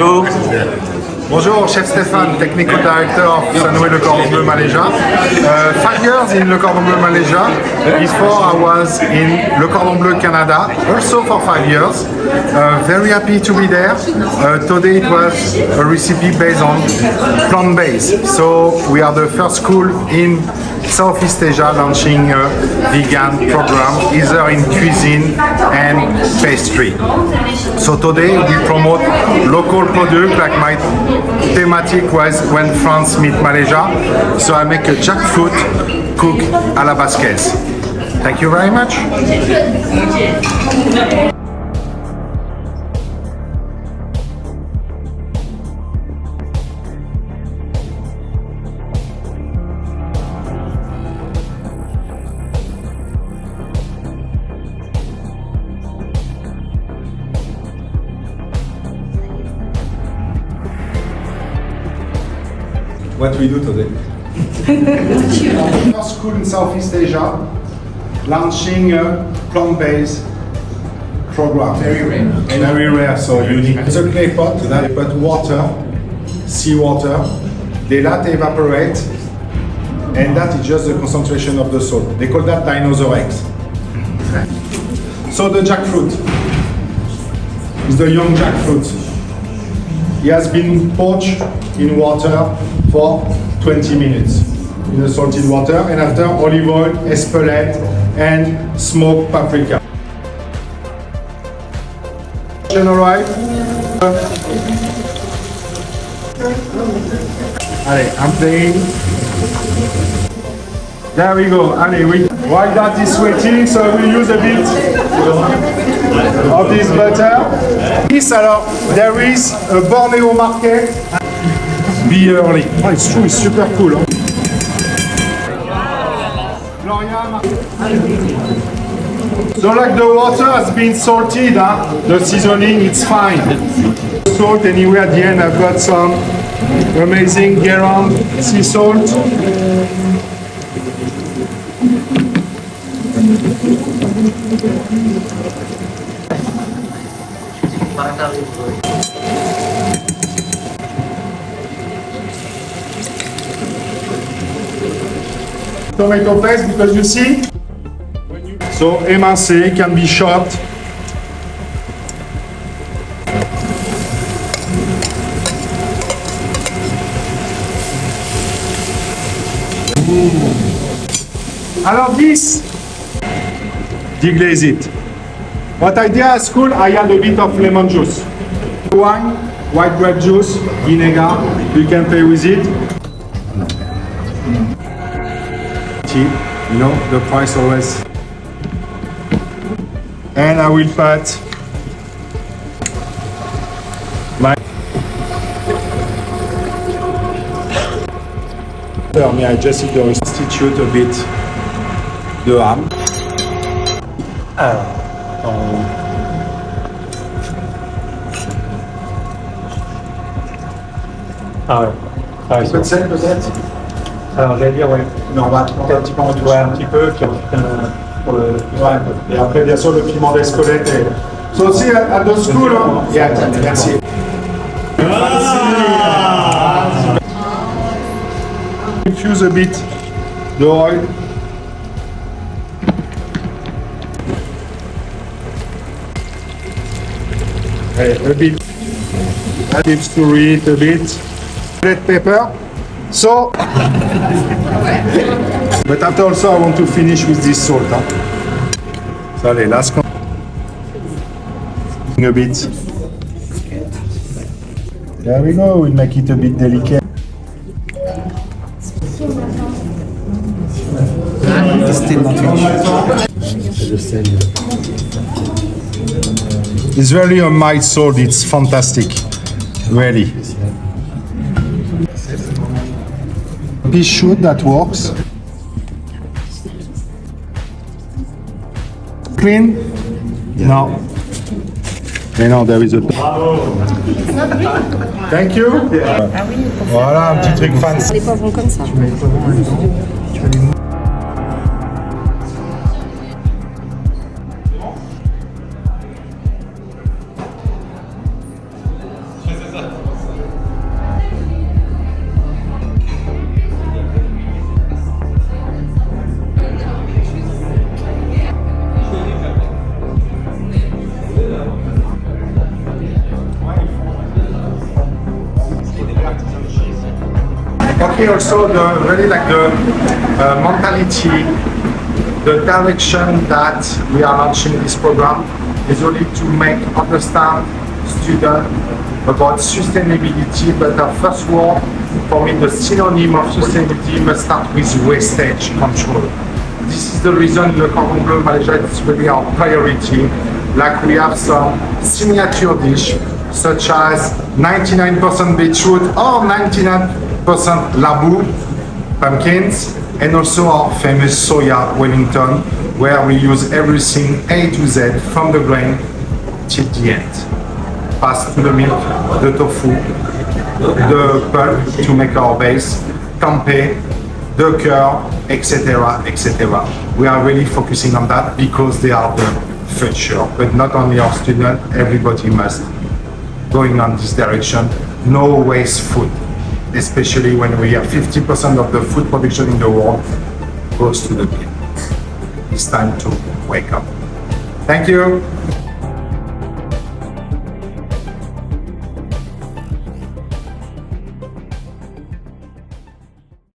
Hello. Bonjour, Chef Stéphane, Technical Director of Le Cordon Bleu Malaysia. 5 years in Le Cordon Bleu Malaysia. Before I was in Le Cordon Bleu Canada, also for 5 years. Very happy to be there. Today it was a recipe based on plant-based. So we are the first school in Southeast Asia launching a vegan program, either in cuisine and pastry. So today we promote local products, like my thematic was when France meet Malaysia. So I make a jackfruit cooked à la Basquaise. Thank you very much. What we do today? First school in Southeast Asia launching a plant-based program. Very rare. Very rare, so unique. It's a clay pot, they put water, seawater, they let it evaporate, and that is just the concentration of the salt. They call that dinosaur eggs. So the jackfruit is the young jackfruit. He has been poached in water for 20 minutes in the salted water, and after olive oil, espelette, and smoked paprika. Alright. Allez, I'm playing. There we go. Allez, while that is sweating, so we use a bit of this butter. There is a Borneo market. Be early. Oh, it's true, it's super cool. Huh? So like the water has been salted, the seasoning, it's fine. Salt anyway, at the end I've got some amazing garam sea salt. Tomato paste, because you see, so émincé can be chopped. Alors this, deglaze it. What I did at school, I add a bit of lemon juice. Wine, white grape juice, vinegar, you can play with it. You know, the price always. And I will put my may I just substitute a bit the ham. Peut-être. Alors j'allais dire, ouais, mais on va un petit peu retoucher un petit peu, puis ensuite pour le... Ouais. Et après, bien sûr, le piment d'Espelette. So see at the school, yeah, merci. Infuse a bit the oil. A bit. Add it to it a bit. Red pepper. So, but after also I want to finish with this salt. So allez, last one. A bit. There we go, we'll make it a bit delicate. It's really a mild salt, it's fantastic. Really. Pea shoot, that works. Clean? Yeah. No. Mais non, there is a... Thank you. Voilà, un petit truc fancy. Les poivrons comme ça. C'est ça. Okay, also really like the mentality, the direction that we are launching this program is really to make understand students about sustainability, but the first word for me, the synonym of sustainability must start with wastage control. This is the reason Le Cordon Bleu Malaysia is really our priority. Like we have some signature dish such as 99% beetroot or 99% labu pumpkins, and also our famous soya Wellington, where we use everything A to Z from the grain till the end. Pass to the milk, the tofu, the pulp to make our base, tempeh, the curd, etc., etc. We are really focusing on that because they are the future. But not only our students, everybody must going on this direction. No waste food, especially when we have 50% of the food production in the world goes to the bin. It's time to wake up. Thank you.